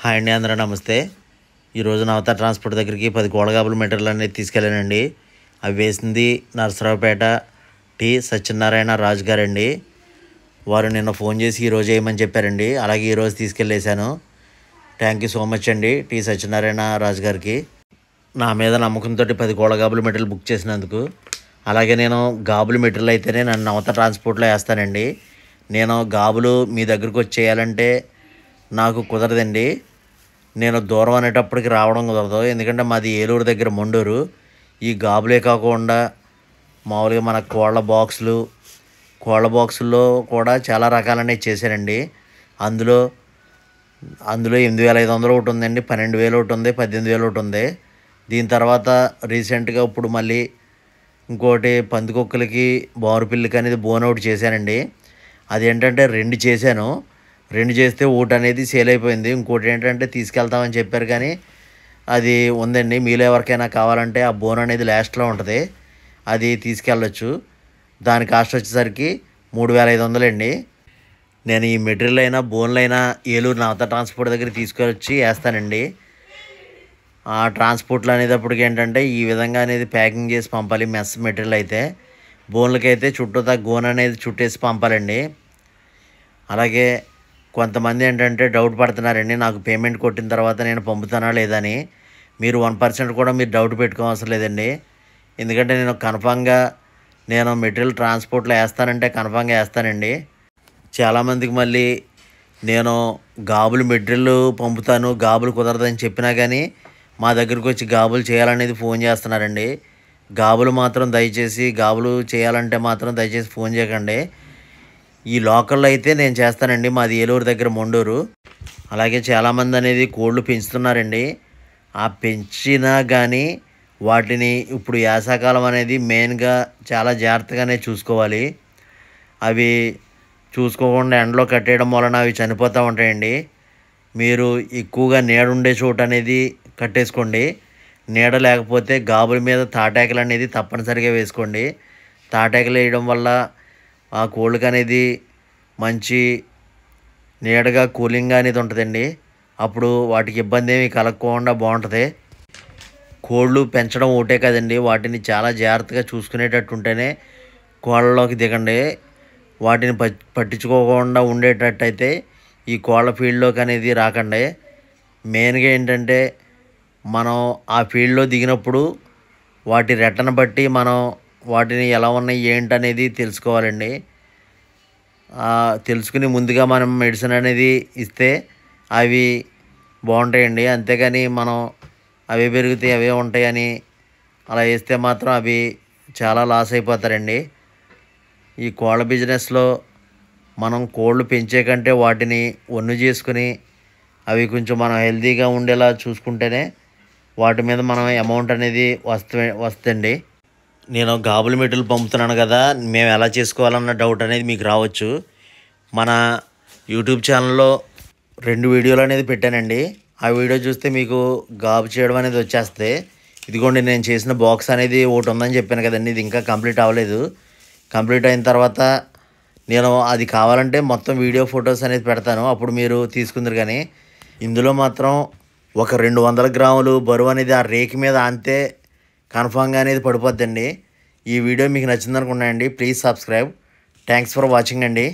Hi అండి, అందరూ నమస్తే. ఈరోజు నవత ట్రాన్స్పోర్ట్ దగ్గరికి 10 కోళ్ళగాబుల మెటీరియల్ అనేది తీసుకెళ్ళానండి. అవి వేసింది నరసరావుపేట టి సత్యనారాయణ రాజు గారండి. వారు నిన్న ఫోన్ చేసి ఈరోజు వేయమని చెప్పారండి. అలాగే ఈరోజు తీసుకెళ్ళేసాను. థ్యాంక్ యూ సో మచ్ అండి టి సత్యనారాయణ రాజు గారికి నా మీద నమ్మకంతో 10 కోళ్ళగాబుల మెటీరియల్ బుక్ చేసినందుకు. అలాగే నేను గాబుల మెటీరియల్ అయితేనే నన్ను నవత ట్రాన్స్పోర్ట్లో వేస్తానండి. నేను గాబులు మీ దగ్గరకు వచ్చి చేయాలంటే నాకు కుదరదండి. నేను దూరం అనేటప్పటికి రావడం కుదరదు. ఎందుకంటే మాది ఏలూరు దగ్గర మొండూరు. ఈ గాబులే కాకుండా మామూలుగా మన కోళ్ళ బాక్సుల్లో కూడా చాలా రకాలనేవి చేశానండి. అందులో 8,500 ఒకటి ఉందండి, 12,000 ఒకటి ఉంది, 18,000 ఒకటి ఉంది. దీని తర్వాత రీసెంట్గా ఇప్పుడు మళ్ళీ ఇంకోటి పందికొక్కులకి బారుపిల్లికి అనేది బోన్ ఒకటి చేశానండి. అదేంటంటే 2 చేశాను. 2 చేస్తే ఒకటి అనేది సేల్ అయిపోయింది. ఇంకోటి ఏంటంటే తీసుకెళ్తామని చెప్పారు, కానీ అది ఉందండి. మీలో ఎవరికైనా కావాలంటే ఆ బోన్ అనేది లాస్ట్లో ఉంటుంది, అది తీసుకెళ్ళచ్చు. దాని కాస్ట్ వచ్చేసరికి 3,500 అండి. నేను ఈ మెటీరియల్ అయినా బోన్లు అయినా ఏలూరు నవత ట్రాన్స్పోర్ట్ దగ్గర తీసుకొచ్చి వేస్తానండి. ఆ ట్రాన్స్పోర్ట్లు అనేటప్పటికి ఏంటంటే ఈ విధంగా అనేది ప్యాకింగ్ చేసి పంపాలి. మెస్ మెటీరియల్ అయితే బోన్లకైతే చుట్టూతా గోన్ అనేది చుట్టేసి పంపాలండి. అలాగే కొంతమంది ఏంటంటే డౌట్ పడుతున్నారండి, నాకు పేమెంట్ కొట్టిన తర్వాత నేను పంపుతానా లేదని. మీరు 1% కూడా మీరు డౌట్ పెట్టుకోవసరం లేదండి. ఎందుకంటే నేను కన్ఫామ్గా మెటీరియల్ ట్రాన్స్పోర్ట్లో వేస్తానంటే కన్ఫామ్గా వేస్తానండి. చాలామందికి మళ్ళీ నేను గాబులు మెటీరియల్ పంపుతాను, గాబులు కుదరదని చెప్పినా కానీ మా దగ్గరికి వచ్చి గాబులు చేయాలనేది ఫోన్ చేస్తున్నారండి. గాబులు మాత్రం దయచేసి గాబులు చేయాలంటే మాత్రం దయచేసి ఫోన్ చేయకండి. ఈ లోకల్లో అయితే నేను చేస్తానండి. మాది ఏలూరు దగ్గర మొండూరు. అలాగే చాలామంది అనేది కోళ్ళు పెంచుతున్నారండి. ఆ పెంచినా కానీ వాటిని ఇప్పుడు యాసకాలం అనేది మెయిన్గా చాలా జాగ్రత్తగానే చూసుకోవాలి. అవి చూసుకోకుండా ఎండలో కట్టేయడం వలన అవి చనిపోతూ ఉంటాయండి. మీరు ఎక్కువగా నీడ ఉండే చోటు అనేది కట్టేసుకోండి. నీడ లేకపోతే గాబుల మీద తాటాకులు అనేది తప్పనిసరిగా వేసుకోండి. తాటాకులు వేయడం వల్ల ఆ కోళ్ళకి అనేది మంచి నీడగా కూలింగ్ అనేది ఉంటుందండి. అప్పుడు వాటికి ఇబ్బంది ఏమి కలగకుండా బాగుంటుంది. కోళ్ళు పెంచడం ఒకటే కదండి, వాటిని చాలా జాగ్రత్తగా చూసుకునేటట్టు ఉంటేనే కోళ్ళలోకి దిగండి. వాటిని పట్టించుకోకుండా ఉండేటట్టయితే ఈ కోళ్ళ ఫీల్డ్లోకి అనేది రాకండి. మెయిన్గా ఏంటంటే మనం ఆ ఫీల్డ్లో దిగినప్పుడు వాటి రెట్టను బట్టి మనం వాటిని ఎలా ఉన్నాయి ఏంటనేది తెలుసుకోవాలండి. తెలుసుకుని ముందుగా మనం మెడిసిన్ అనేది ఇస్తే అవి బాగుంటాయండి. అంతేగాని మనం అవే పెరుగుతాయి అవే ఉంటాయని అలా వేస్తే మాత్రం అవి చాలా లాస్ అయిపోతారండి. ఈ కోళ్ళ బిజినెస్లో మనం కోళ్ళు పెంచే కంటే వాటిని ఒన్ను చేసుకుని అవి కొంచెం మనం హెల్తీగా ఉండేలా చూసుకుంటేనే వాటి మీద మనం అమౌంట్ అనేది వస్తుంది. నేను గాబుల మెటీరియల్ పంపుతున్నాను కదా, మేము ఎలా చేసుకోవాలన్న డౌట్ అనేది మీకు రావచ్చు. మన యూట్యూబ్ ఛానల్లో 2 వీడియోలు అనేది పెట్టానండి. ఆ వీడియో చూస్తే మీకు గాబు చేయడం అనేది వచ్చేస్తే, ఇదిగోండి నేను చేసిన బాక్స్ అనేది ఒకటి ఉందని చెప్పాను కదండి, ఇది ఇంకా కంప్లీట్ అవ్వలేదు. కంప్లీట్ అయిన తర్వాత నేను అది కావాలంటే మొత్తం వీడియో ఫొటోస్ అనేది పెడతాను, అప్పుడు మీరు తీసుకుందరు. కానీ ఇందులో మాత్రం ఒక 200 గ్రాములు బరువు అనేది ఆ రేకి మీద అంతే కన్ఫామ్గా అనేది పడిపోద్దండి. ఈ వీడియో మీకు నచ్చిందనుకున్నానండి. Please subscribe. Thanks for watching అండి.